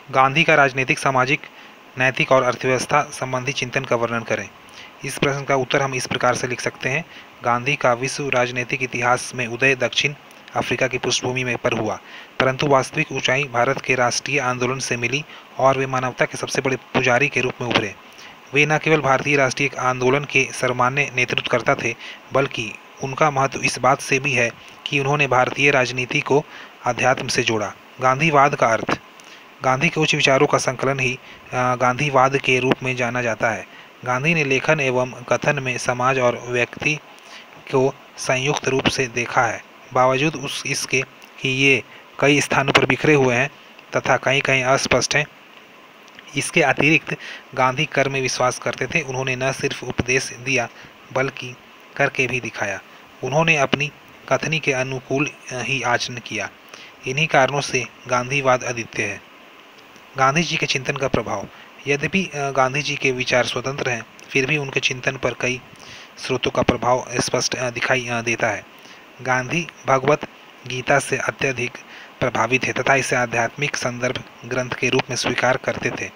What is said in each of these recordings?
गांधी का राजनीतिक, सामाजिक, नैतिक और अर्थव्यवस्था संबंधी चिंतन का वर्णन करें। इस प्रश्न का उत्तर हम इस प्रकार से लिख सकते हैं। गांधी का विश्व राजनीतिक इतिहास में उदय दक्षिण अफ्रीका की पृष्ठभूमि में पर हुआ, परंतु वास्तविक ऊंचाई भारत के राष्ट्रीय आंदोलन से मिली और वे मानवता के सबसे बड़े पुजारी के रूप में उभरे। वे न केवल भारतीय राष्ट्रीय आंदोलन के सर्वमान्य नेतृत्वकर्ता थे, बल्कि उनका महत्व इस बात से भी है कि उन्होंने भारतीय राजनीति को अध्यात्म से जोड़ा। गांधीवाद का अर्थ। गांधी के उच्च विचारों का संकलन ही गांधीवाद के रूप में जाना जाता है। गांधी ने लेखन एवं कथन में समाज और व्यक्ति को संयुक्त रूप से देखा है। बावजूद इसके कि ये कई स्थानों पर बिखरे हुए हैं तथा कहीं कहीं अस्पष्ट हैं, इसके अतिरिक्त गांधी कर में विश्वास करते थे। उन्होंने न सिर्फ उपदेश दिया बल्कि करके भी दिखाया। उन्होंने अपनी कथनी के अनुकूल ही आचरण किया। इन्हीं कारणों से गांधीवाद अद्वितीय है। गांधी जी के चिंतन का प्रभाव। यद्यपि गांधी जी के विचार स्वतंत्र हैं, फिर भी उनके चिंतन पर कई स्रोतों का प्रभाव स्पष्ट दिखाई देता है। गांधी भगवत गीता से अत्यधिक प्रभावित है तथा इसे आध्यात्मिक संदर्भ ग्रंथ के रूप में स्वीकार करते थे।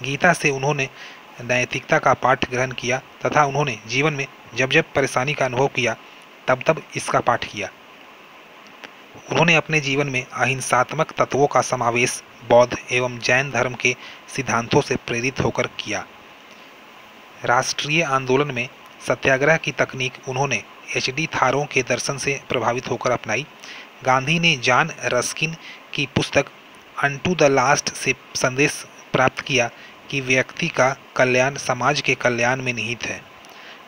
गीता से उन्होंने नैतिकता का पाठ ग्रहण किया तथा उन्होंने जीवन में जब जब परेशानी का अनुभव किया तब तब इसका पाठ किया। उन्होंने अपने जीवन में अहिंसात्मक तत्वों का समावेश बौद्ध एवं जैन धर्म के सिद्धांतों से प्रेरित होकर किया। राष्ट्रीय आंदोलन में सत्याग्रह की तकनीक उन्होंने एच.डी. थारो के दर्शन से प्रभावित होकर अपनाई। गांधी ने जॉन रस्किन की पुस्तक अनटू द लास्ट से संदेश प्राप्त किया कि व्यक्ति का कल्याण समाज के कल्याण में निहित है।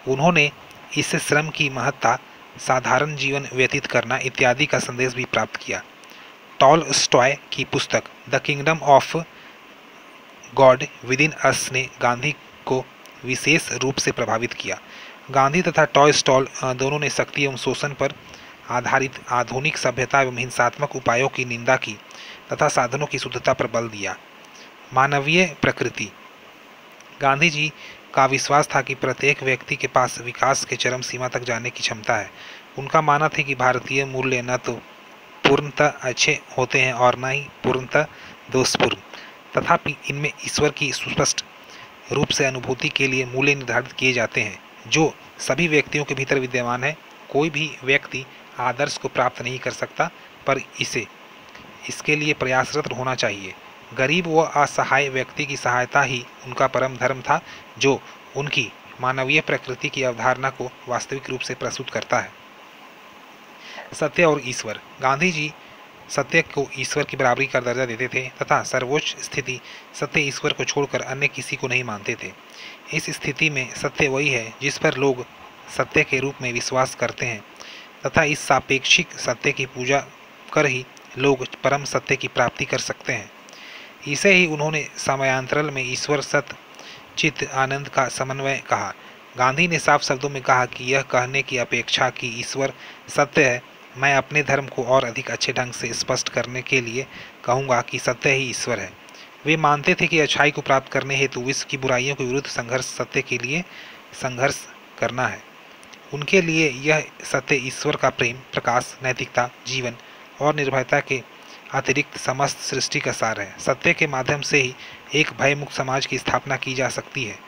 उन्होंने इससे श्रम की महत्ता, साधारण जीवन व्यतीत करना इत्यादि का संदेश भी प्राप्त किया। टॉलस्टॉय की पुस्तक the kingdom of God within us ने गांधी को विशेष रूप से प्रभावित किया। गांधी तथा टॉलस्टॉय दोनों ने शक्ति एवं शोषण पर आधारित आधुनिक सभ्यता एवं हिंसात्मक उपायों की निंदा की तथा साधनों की शुद्धता पर बल दिया। मानवीय प्रकृति। गांधी जी का विश्वास था कि प्रत्येक व्यक्ति के पास विकास के चरम सीमा तक जाने की क्षमता है। उनका मानना था कि भारतीय मूल्य न तो पूर्णतः अच्छे होते हैं और न ही पूर्णतः दोषपूर्ण, तथापि इनमें ईश्वर की सुस्पष्ट रूप से अनुभूति के लिए मूल्य निर्धारित किए जाते हैं जो सभी व्यक्तियों के भीतर विद्यमान है। कोई भी व्यक्ति आदर्श को प्राप्त नहीं कर सकता, पर इसके लिए प्रयासरत होना चाहिए। गरीब व असहाय व्यक्ति की सहायता ही उनका परम धर्म था, जो उनकी मानवीय प्रकृति की अवधारणा को वास्तविक रूप से प्रस्तुत करता है। सत्य और ईश्वर। गांधी जी सत्य को ईश्वर की बराबरी का दर्जा देते थे तथा सर्वोच्च स्थिति सत्य ईश्वर को छोड़कर अन्य किसी को नहीं मानते थे। इस स्थिति में सत्य वही है जिस पर लोग सत्य के रूप में विश्वास करते हैं तथा इस सापेक्षिक सत्य की पूजा कर ही लोग परम सत्य की प्राप्ति कर सकते हैं। इसे ही उन्होंने समयांतरल में ईश्वर सत्य चित्त आनंद का समन्वय कहा। गांधी ने साफ शब्दों में कहा कि यह कहने की अपेक्षा कि ईश्वर सत्य है, मैं अपने धर्म को और अधिक अच्छे ढंग से स्पष्ट करने के लिए कहूँगा कि सत्य ही ईश्वर है। वे मानते थे कि अच्छाई को प्राप्त करने हेतु विश्व की बुराइयों के विरुद्ध संघर्ष सत्य के लिए संघर्ष करना है। उनके लिए यह सत्य ईश्वर का प्रेम, प्रकाश, नैतिकता, जीवन और निर्भयता के अतिरिक्त समस्त सृष्टि का सार है। सत्य के माध्यम से ही एक भयमुक्त समाज की स्थापना की जा सकती है।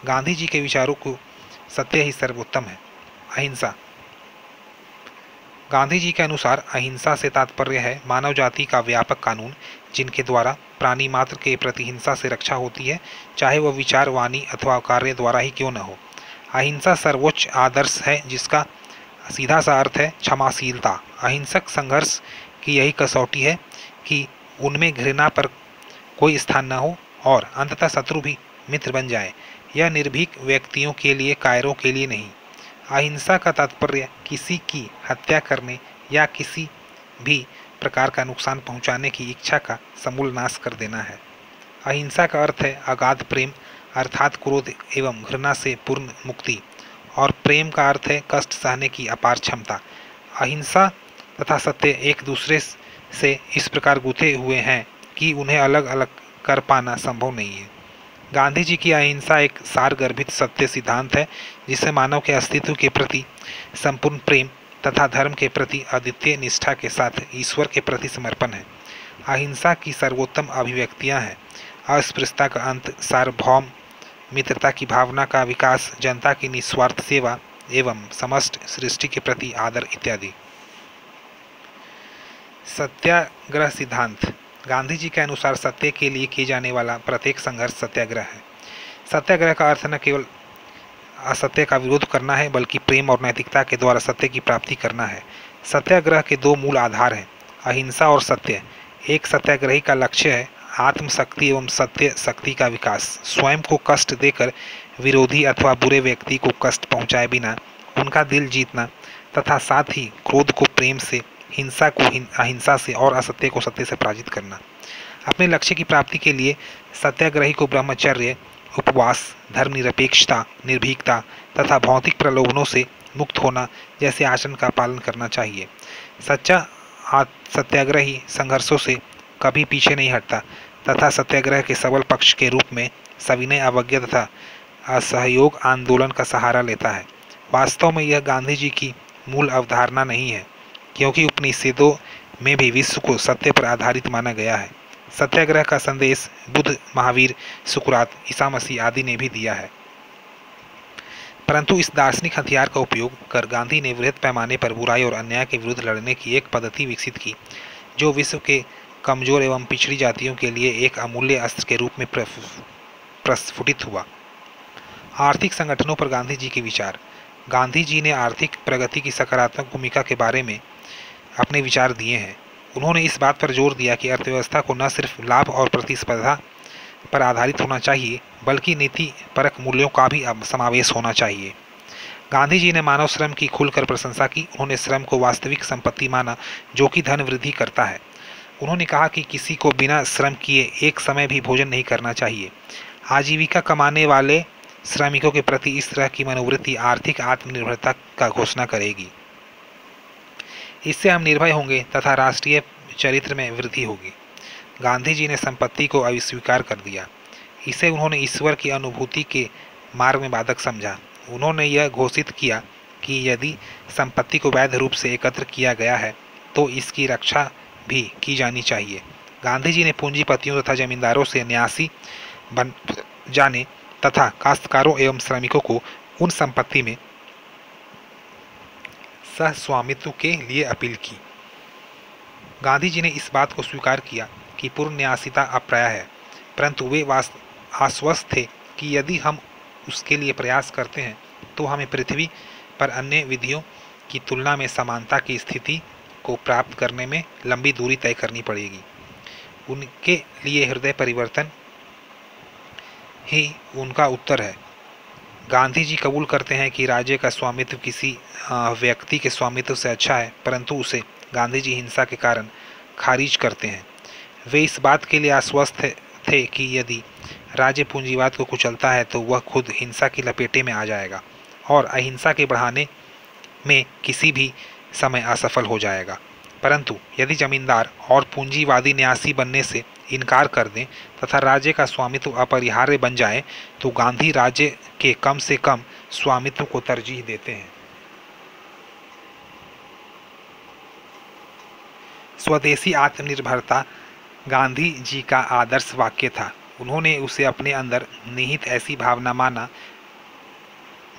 गांधी जी के विचारों को सत्य ही सर्वोत्तम है। अहिंसा। गांधी जी के अनुसार अहिंसा से तात्पर्य है मानव जाति का व्यापक कानून जिनके द्वारा प्राणी मात्र के प्रति हिंसा से रक्षा होती है, चाहे वह विचार, वाणी अथवा कार्य द्वारा ही क्यों न हो। अहिंसा सर्वोच्च आदर्श है जिसका सीधा सा अर्थ है क्षमाशीलता। अहिंसक संघर्ष की यही कसौटी है कि उनमें घृणा पर कोई स्थान न हो और अंततः शत्रु भी मित्र बन जाए। यह निर्भीक व्यक्तियों के लिए, कायरों के लिए नहीं। अहिंसा का तात्पर्य किसी की हत्या करने या किसी भी प्रकार का नुकसान पहुंचाने की इच्छा का समूल नाश कर देना है। अहिंसा का अर्थ है अगाध प्रेम अर्थात क्रोध एवं घृणा से पूर्ण मुक्ति, और प्रेम का अर्थ है कष्ट सहने की अपार क्षमता। अहिंसा तथा सत्य एक दूसरे से इस प्रकार गुथे हुए हैं कि उन्हें अलग अलग कर पाना संभव नहीं है। गांधी जी की अहिंसा एक सारगर्भित सत्य सिद्धांत है जिसे मानव के अस्तित्व के प्रति संपूर्ण प्रेम तथा धर्म के प्रति अद्वितीय निष्ठा के साथ ईश्वर के प्रति समर्पण है। अहिंसा की सर्वोत्तम अभिव्यक्तियां हैं अस्पृश्यता का अंत, सार्वभौम मित्रता की भावना का विकास, जनता की निस्वार्थ सेवा एवं समस्त सृष्टि के प्रति आदर इत्यादि। सत्याग्रह सिद्धांत। गांधी जी के अनुसार सत्य के लिए किए जाने वाला प्रत्येक संघर्ष सत्याग्रह है। सत्याग्रह का अर्थ न केवल असत्य का विरोध करना है, बल्कि प्रेम और नैतिकता के द्वारा सत्य की प्राप्ति करना है। सत्याग्रह के दो मूल आधार हैं, अहिंसा और सत्य। एक सत्याग्रही का लक्ष्य है आत्मशक्ति एवं सत्य शक्ति का विकास, स्वयं को कष्ट देकर विरोधी अथवा बुरे व्यक्ति को कष्ट पहुंचाए बिना उनका दिल जीतना तथा साथ ही क्रोध को प्रेम से, हिंसा को अहिंसा से और असत्य को सत्य से पराजित करना। अपने लक्ष्य की प्राप्ति के लिए सत्याग्रही को ब्रह्मचर्य, उपवास, धर्मनिरपेक्षता, निर्भीकता तथा भौतिक प्रलोभनों से मुक्त होना जैसे आचरण का पालन करना चाहिए। सच्चा सत्याग्रही संघर्षों से कभी पीछे नहीं हटता तथा सत्याग्रह के सबल पक्ष के रूप में सविनय अवज्ञा तथा असहयोग आंदोलन का सहारा लेता है। वास्तव में यह गांधी जी की मूल अवधारणा नहीं है, क्योंकि उपनिषदों में भी विश्व को सत्य पर आधारित माना गया है। सत्याग्रह का संदेश बुद्ध, महावीर, सुकरात, ईसा मसीह आदि ने भी दिया है। परंतु इस दार्शनिक हथियार का उपयोग कर गांधी ने वृहद पैमाने पर बुराई और अन्याय के विरुद्ध लड़ने की एक पद्धति विकसित की, जो विश्व के कमजोर एवं पिछड़ी जातियों के लिए एक अमूल्य अस्त्र के रूप में प्रस्फुटित हुआ। आर्थिक संगठनों पर गांधी जी के विचार। गांधी जी ने आर्थिक प्रगति की सकारात्मक भूमिका के बारे में अपने विचार दिए हैं। उन्होंने इस बात पर जोर दिया कि अर्थव्यवस्था को न सिर्फ लाभ और प्रतिस्पर्धा पर आधारित होना चाहिए, बल्कि नीति परक मूल्यों का भी समावेश होना चाहिए। गांधी जी ने मानव श्रम की खुलकर प्रशंसा की। उन्होंने श्रम को वास्तविक संपत्ति माना, जो कि धन वृद्धि करता है। उन्होंने कहा कि किसी को बिना श्रम किए एक समय भी भोजन नहीं करना चाहिए। आजीविका कमाने वाले श्रमिकों के प्रति इस तरह की मनोवृत्ति आर्थिक आत्मनिर्भरता का घोषणा करेगी। इससे हम निर्भय होंगे तथा राष्ट्रीय चरित्र में वृद्धि होगी। गांधी जी ने संपत्ति को अस्वीकार कर दिया। इसे उन्होंने ईश्वर की अनुभूति के मार्ग में बाधक समझा। उन्होंने यह घोषित किया कि यदि संपत्ति को वैध रूप से एकत्र किया गया है तो इसकी रक्षा भी की जानी चाहिए। गांधी जी ने पूंजीपतियों तथा जमींदारों से न्यासी बन जाने तथा काश्तकारों एवं श्रमिकों को उन संपत्ति में सहस्वामित्व के लिए अपील की। गांधी जी ने इस बात को स्वीकार किया कि पूर्ण न्यासीता अप्राय है, परंतु वे आश्वस्त थे कि यदि हम उसके लिए प्रयास करते हैं तो हमें पृथ्वी पर अन्य विधियों की तुलना में समानता की स्थिति को प्राप्त करने में लंबी दूरी तय करनी पड़ेगी। उनके लिए हृदय परिवर्तन ही उनका उत्तर है। गांधी जी कबूल करते हैं कि राज्य का स्वामित्व किसी व्यक्ति के स्वामित्व से अच्छा है, परंतु उसे गांधी जी हिंसा के कारण खारिज करते हैं। वे इस बात के लिए आश्वस्त थे कि यदि राज्य पूंजीवाद को कुचलता है तो वह खुद हिंसा की लपेटे में आ जाएगा और अहिंसा के बढ़ाने में किसी भी समय असफल हो जाएगा। परंतु यदि जमींदार और पूंजीवादी न्यासी बनने से इनकार कर दें तथा राज्य का स्वामित्व अपरिहार्य बन जाए तो गांधी राज्य के कम से कम स्वामित्व को तरजीह देते हैं। स्वदेशी आत्मनिर्भरता गांधी जी का आदर्श वाक्य था। उन्होंने उसे अपने अंदर निहित ऐसी भावना माना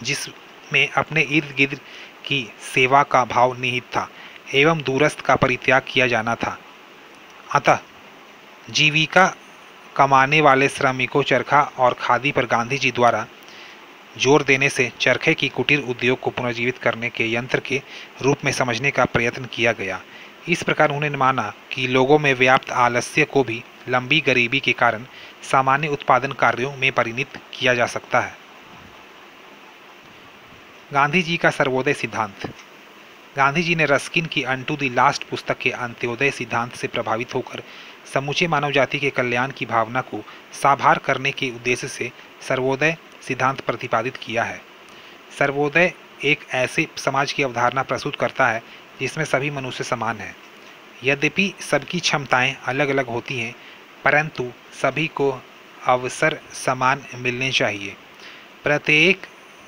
जिसमें अपने इर्द गिर्द की सेवा का भाव निहित था एवं दूरस्थ का परित्याग किया जाना था। अतः जीविका कमाने वाले श्रमिकों चरखा और खादी पर गांधी जी द्वारा जोर देने से चरखे की कुटीर उद्योग को पुनर्जीवित करने के यंत्र के रूप में समझने का प्रयत्न किया गया। इस प्रकार उन्होंने माना कि लोगों में व्याप्त आलस्य को भी लंबी गरीबी के कारण सामान्य उत्पादन कार्यों में परिणत किया जा सकता है। गांधी जी का सर्वोदय सिद्धांत। गांधी जी ने रस्किन की अनटू द लास्ट पुस्तक के अंत्योदय सिद्धांत से प्रभावित होकर समूचे मानव जाति के कल्याण की भावना को साभार करने के उद्देश्य से सर्वोदय सिद्धांत प्रतिपादित किया है। सर्वोदय एक ऐसे समाज की अवधारणा प्रस्तुत करता है जिसमें सभी मनुष्य समान हैं। यद्यपि सबकी क्षमताएं अलग अलग होती हैं, परंतु सभी को अवसर समान मिलने चाहिए। प्रत्येक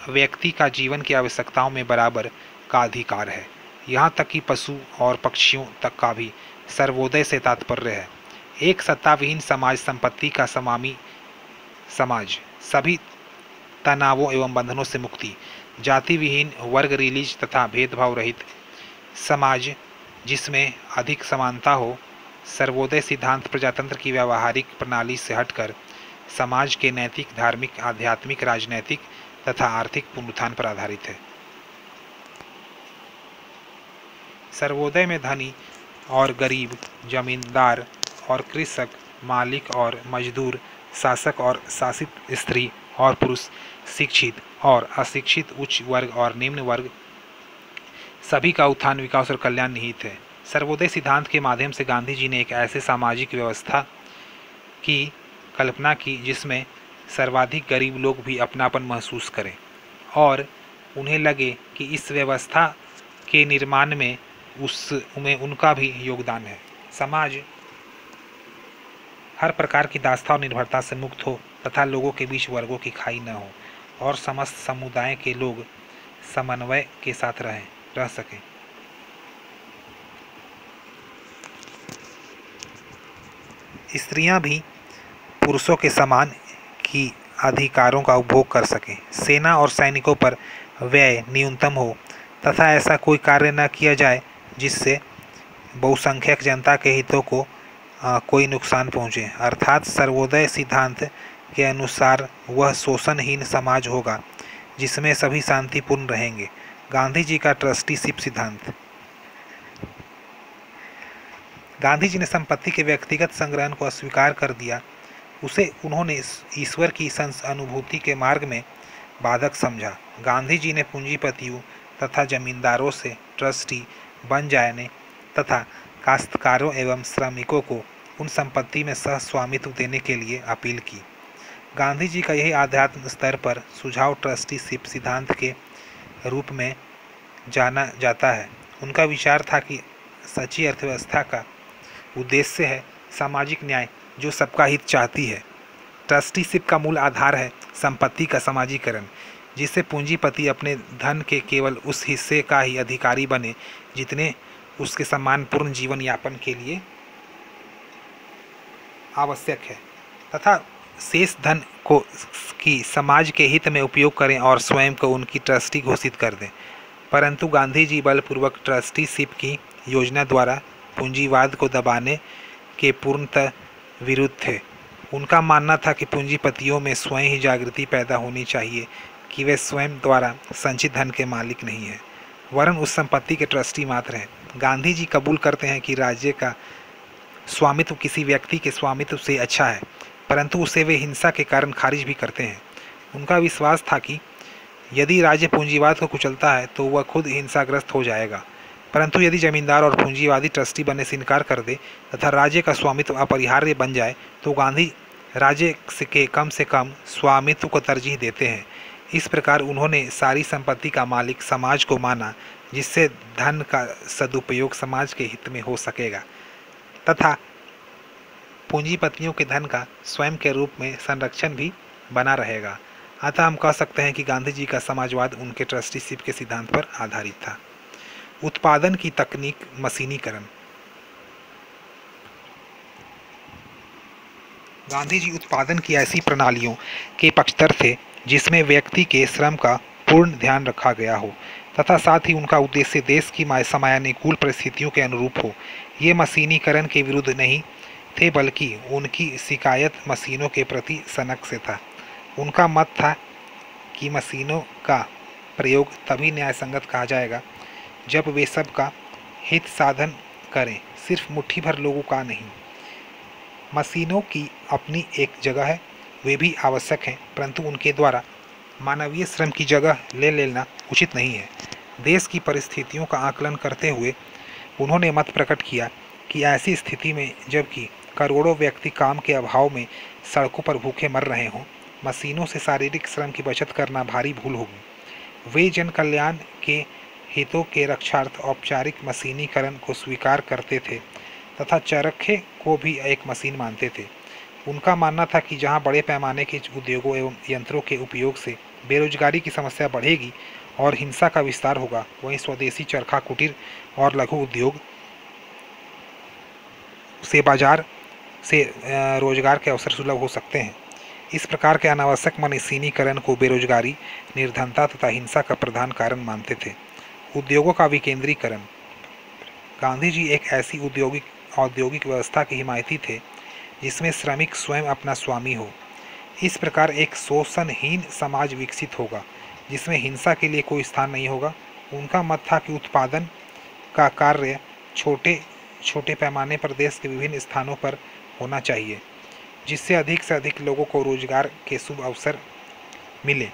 व्यक्ति का जीवन की आवश्यकताओं में बराबर का अधिकार है। यहाँ तक कि पशु और पक्षियों तक का भी सर्वोदय से तात्पर्य है। एक सत्ताविहीन समाज संपत्ति का समामी समाज, सभी तनावों एवं बंधनों से मुक्ति, जाति विहीन, वर्ग रिलीज तथा भेदभाव रहित समाज जिसमें अधिक समानता हो, सर्वोदय सिद्धांत प्रजातंत्र की व्यावहारिक प्रणाली से हटकर समाज के नैतिक, धार्मिक, आध्यात्मिक, राजनैतिक तथा आर्थिक पुनरुत्थान पर आधारित है। सर्वोदय में धनी और गरीब, जमींदार और कृषक, मालिक और मजदूर, शासक और शासित, स्त्री और पुरुष, शिक्षित और अशिक्षित, उच्च वर्ग और निम्न वर्ग, सभी का उत्थान, विकास और कल्याण निहित है। सर्वोदय सिद्धांत के माध्यम से गांधी जी ने एक ऐसे सामाजिक व्यवस्था की कल्पना की जिसमें सर्वाधिक गरीब लोग भी अपनापन महसूस करें और उन्हें लगे कि इस व्यवस्था के निर्माण में उनका भी योगदान है। समाज हर प्रकार की दासता और निर्भरता से मुक्त हो तथा लोगों के बीच वर्गों की खाई न हो और समस्त समुदाय के लोग समन्वय के साथ रह सकें। स्त्रियां भी पुरुषों के समान की अधिकारों का उपभोग कर सकें, सेना और सैनिकों पर व्यय न्यूनतम हो तथा ऐसा कोई कार्य न किया जाए जिससे बहुसंख्यक जनता के हितों को कोई नुकसान पहुंचे। अर्थात सर्वोदय सिद्धांत के अनुसार वह शोषणहीन समाज होगा जिसमें सभी शांतिपूर्ण रहेंगे। गांधी जी का ट्रस्टीशिप सिद्धांत। गांधी जी ने संपत्ति के व्यक्तिगत संग्रहण को अस्वीकार कर दिया। उसे उन्होंने ईश्वर की अनुभूति के मार्ग में बाधक समझा। गांधी जी ने पूंजीपतियों तथा जमींदारों से ट्रस्टी बन जाने तथा काश्तकारों एवं श्रमिकों को उन संपत्ति में सह स्वामित्व देने के लिए अपील की। गांधी जी का यही आध्यात्म स्तर पर सुझाव ट्रस्टीशिप सिद्धांत के रूप में जाना जाता है। उनका विचार था कि सच्ची अर्थव्यवस्था का उद्देश्य है सामाजिक न्याय जो सबका हित चाहती है। ट्रस्टीशिप का मूल आधार है संपत्ति का समाजीकरण, जिससे पूंजीपति अपने धन के केवल उस हिस्से का ही अधिकारी बने जितने उसके सम्मानपूर्ण जीवन यापन के लिए आवश्यक है तथा शेष धन को की समाज के हित में उपयोग करें और स्वयं को उनकी ट्रस्टी घोषित कर दें। परंतु गांधी जी बलपूर्वक ट्रस्टीशिप की योजना द्वारा पूंजीवाद को दबाने के पूर्णतः विरुद्ध थे। उनका मानना था कि पूंजीपतियों में स्वयं ही जागृति पैदा होनी चाहिए कि वे स्वयं द्वारा संचित धन के मालिक नहीं हैं, वरन उस संपत्ति के ट्रस्टी मात्र हैं। गांधी जी कबूल करते हैं कि राज्य का स्वामित्व किसी व्यक्ति के स्वामित्व से अच्छा है, परंतु उसे वे हिंसा के कारण खारिज भी करते हैं। उनका विश्वास था कि यदि राज्य पूंजीवाद को कुचलता है तो वह खुद हिंसाग्रस्त हो जाएगा, परंतु यदि जमींदार और पूंजीवादी ट्रस्टी बनने से इनकार कर दे तथा राज्य का स्वामित्व अपरिहार्य बन जाए तो गांधी राज्य के कम से कम स्वामित्व को तरजीह देते हैं। इस प्रकार उन्होंने सारी संपत्ति का मालिक समाज को माना, जिससे धन का सदुपयोग समाज के हित में हो सकेगा तथा पूंजीपतियों के धन का स्वयं के रूप में संरक्षण भी बना रहेगा। अतः हम कह सकते हैं कि गांधी जी का समाजवाद उनके ट्रस्टीशिप के सिद्धांत पर आधारित था। उत्पादन की तकनीक, मशीनीकरण। गांधी जी उत्पादन की ऐसी प्रणालियों के पक्षधर थे जिसमें व्यक्ति के श्रम का पूर्ण ध्यान रखा गया हो तथा साथ ही उनका उद्देश्य देश की समयानुकूल परिस्थितियों के अनुरूप हो। ये मशीनीकरण के विरुद्ध नहीं थे, बल्कि उनकी शिकायत मशीनों के प्रति सनक से था। उनका मत था कि मशीनों का प्रयोग तभी न्यायसंगत कहा जाएगा जब वे सबका हित साधन करें, सिर्फ मुट्ठी भर लोगों का नहीं। मशीनों की अपनी एक जगह है, वे भी आवश्यक हैं, परंतु उनके द्वारा मानवीय श्रम की जगह ले लेना उचित नहीं है। देश की परिस्थितियों का आकलन करते हुए उन्होंने मत प्रकट किया कि ऐसी स्थिति में जबकि करोड़ों व्यक्ति काम के अभाव में सड़कों पर भूखे मर रहे हों, मशीनों से शारीरिक श्रम की बचत करना भारी भूल होगी। वे जन कल्याण के हितों के रक्षार्थ औपचारिक मशीनीकरण को स्वीकार करते थे तथा चरखे को भी एक मशीन मानते थे। उनका मानना था कि जहां बड़े पैमाने के उद्योगों एवं यंत्रों के उपयोग से बेरोजगारी की समस्या बढ़ेगी और हिंसा का विस्तार होगा, वहीं स्वदेशी चरखा कुटीर और लघु उद्योग से बाजार से रोजगार के अवसर सुलभ हो सकते हैं। इस प्रकार के अनावश्यक मशीनीकरण को बेरोजगारी, निर्धनता तथा हिंसा का प्रधान कारण मानते थे। उद्योगों का विकेंद्रीकरण। गांधी जी एक ऐसी औद्योगिक व्यवस्था के हिमायती थे जिसमें श्रमिक स्वयं अपना स्वामी हो। इस प्रकार एक शोषणहीन समाज विकसित होगा जिसमें हिंसा के लिए कोई स्थान नहीं होगा। उनका मत था कि उत्पादन का कार्य छोटे छोटे पैमाने पर देश के विभिन्न स्थानों पर होना चाहिए, जिससे अधिक से अधिक लोगों को रोजगार के शुभ अवसर मिले।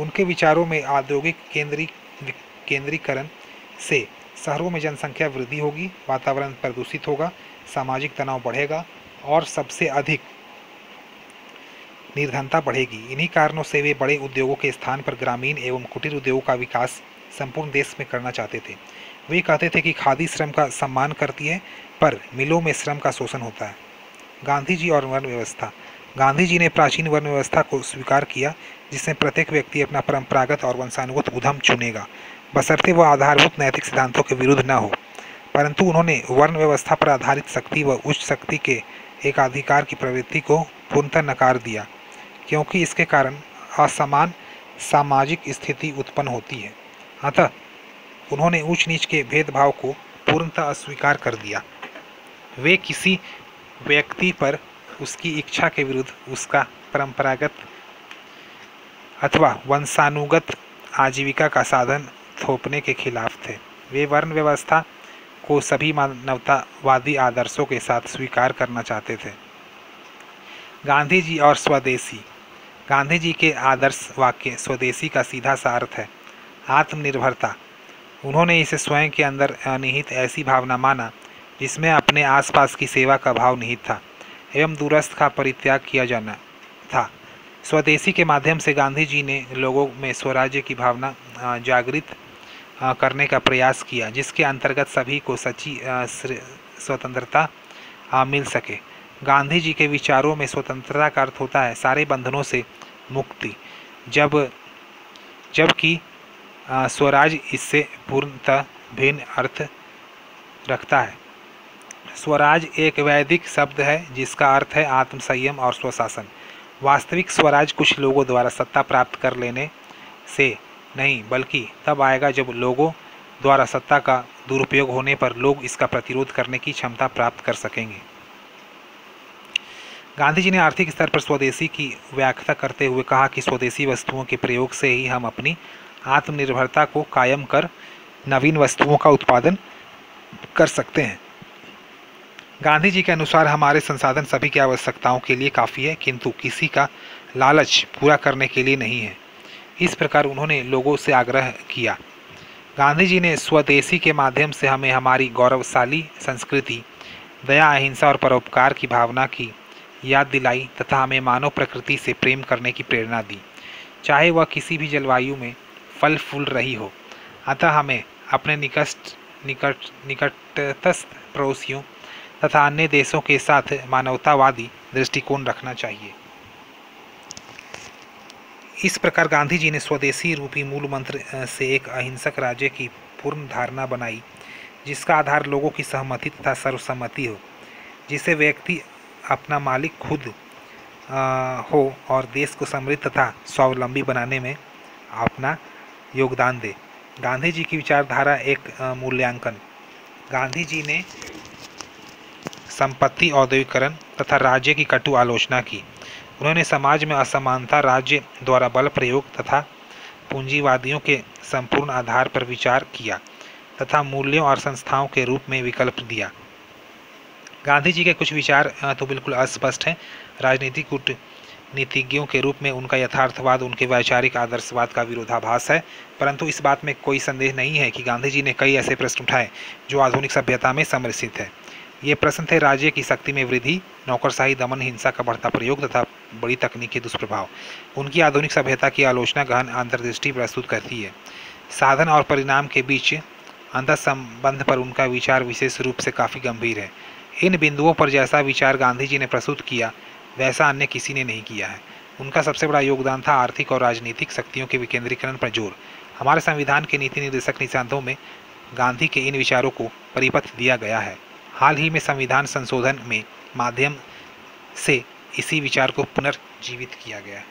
उनके विचारों में औद्योगिक केंद्रीकरण से शहरों में जनसंख्या वृद्धि होगी, वातावरण प्रदूषित होगा, सामाजिक तनाव बढ़ेगा और सबसे अधिक निर्धनता बढ़ेगी। इन्हीं कारणों से वे बड़े उद्योगों के स्थान पर ग्रामीण एवं कुटीर उद्योगों का विकास संपूर्ण देश में करना चाहते थे। वे कहते थे कि खादी श्रम का सम्मान करती है, पर मिलों में श्रम का शोषण होता है। गांधी जी और वर्ण व्यवस्था। गांधी जी ने प्राचीन वर्ण व्यवस्था को स्वीकार किया, जिसमें प्रत्येक व्यक्ति अपना परंपरागत और वंशानुगत उद्यम चुनेगा, बशर्ते वह आधारभूत नैतिक सिद्धांतों के विरुद्ध न हो। परंतु उन्होंने वर्ण व्यवस्था पर आधारित शक्ति व उच्च शक्ति के एकाधिकार की प्रवृत्ति को पूर्णतः नकार दिया, क्योंकि इसके कारण असमान सामाजिक स्थिति उत्पन्न होती है। अतः उन्होंने ऊंच नीच के भेदभाव को पूर्णतः अस्वीकार कर दिया। वे किसी व्यक्ति पर उसकी इच्छा के विरुद्ध उसका परंपरागत अथवा वंशानुगत आजीविका का साधन थोपने के खिलाफ थे। वे वर्ण व्यवस्था को सभी मानवतावादी आदर्शों के साथ स्वीकार करना चाहते थे। गांधी जी और स्वदेशी। गांधी जी के आदर्श वाक्य स्वदेशी का सीधा सा अर्थ है आत्मनिर्भरता। उन्होंने इसे स्वयं के अंदर निहित ऐसी भावना माना जिसमें अपने आसपास की सेवा का भाव निहित था एवं दूरस्थ का परित्याग किया जाना था। स्वदेशी के माध्यम से गांधी जी ने लोगों में स्वराज्य की भावना जागृत करने का प्रयास किया, जिसके अंतर्गत सभी को सच्ची स्वतंत्रता मिल सके। गांधी जी के विचारों में स्वतंत्रता का अर्थ होता है सारे बंधनों से मुक्ति, जबकि स्वराज इससे पूर्णतः भिन्न अर्थ रखता है। स्वराज एक वैदिक शब्द है जिसका अर्थ है आत्मसंयम और स्वशासन। वास्तविक स्वराज कुछ लोगों द्वारा सत्ता प्राप्त कर लेने से नहीं, बल्कि तब आएगा जब लोगों द्वारा सत्ता का दुरुपयोग होने पर लोग इसका प्रतिरोध करने की क्षमता प्राप्त कर सकेंगे। गांधी जी ने आर्थिक स्तर पर स्वदेशी की व्याख्या करते हुए कहा कि स्वदेशी वस्तुओं के प्रयोग से ही हम अपनी आत्मनिर्भरता को कायम कर नवीन वस्तुओं का उत्पादन कर सकते हैं। गांधी जी के अनुसार हमारे संसाधन सभी की आवश्यकताओं के लिए काफ़ी है, किंतु किसी का लालच पूरा करने के लिए नहीं है। इस प्रकार उन्होंने लोगों से आग्रह किया। गांधी जी ने स्वदेशी के माध्यम से हमें हमारी गौरवशाली संस्कृति, दया, अहिंसा और परोपकार की भावना की याद दिलाई तथा हमें मानव प्रकृति से प्रेम करने की प्रेरणा दी, चाहे वह किसी भी जलवायु में फल फूल रही हो। अतः हमें अपने निकटस्थ पड़ोसियों तथा अन्य देशों के साथ मानवतावादी दृष्टिकोण रखना चाहिए। इस प्रकार गांधी जी ने स्वदेशी रूपी मूल मंत्र से एक अहिंसक राज्य की पूर्ण धारणा बनाई, जिसका आधार लोगों की सहमति तथा सर्वसम्मति हो, जिसे व्यक्ति अपना मालिक खुद हो और देश को समृद्ध तथा स्वावलंबी बनाने में अपना योगदान दे। गांधी जी की विचारधारा एक मूल्यांकन। गांधी जी ने संपत्ति औद्योगिकरण तथा राज्य की कटु आलोचना की। उन्होंने समाज में असमानता, राज्य द्वारा बल प्रयोग तथा पूंजीवादियों के संपूर्ण आधार पर विचार किया तथा मूल्यों और संस्थाओं के रूप में विकल्प दिया। गांधी जी के कुछ विचार तो बिल्कुल अस्पष्ट हैं। राजनीतिक कूटनीतिज्ञों के रूप में उनका यथार्थवाद उनके वैचारिक आदर्शवाद का विरोधाभास है, परंतु इस बात में कोई संदेह नहीं है कि गांधी जी ने कई ऐसे प्रश्न उठाए जो आधुनिक सभ्यता में समर्थित है। ये प्रश्न थे राज्य की शक्ति में वृद्धि, नौकरशाही दमन, हिंसा का बढ़ता प्रयोग तथा बड़ी तकनीकी दुष्प्रभाव। उनकी आधुनिक सभ्यता की आलोचना गहन अंतर्दृष्टि प्रस्तुत करती है। साधन और परिणाम के बीच अंतर संबंध पर उनका विचार विशेष रूप से काफ़ी गंभीर है। इन बिंदुओं पर जैसा विचार गांधी जी ने प्रस्तुत किया वैसा अन्य किसी ने नहीं किया है। उनका सबसे बड़ा योगदान था आर्थिक और राजनीतिक शक्तियों के विकेंद्रीकरण पर जोर। हमारे संविधान के नीति निर्देशक निबंधों में गांधी के इन विचारों को परिपथ दिया गया है। हाल ही में संविधान संशोधन में माध्यम से इसी विचार को पुनर्जीवित किया गया।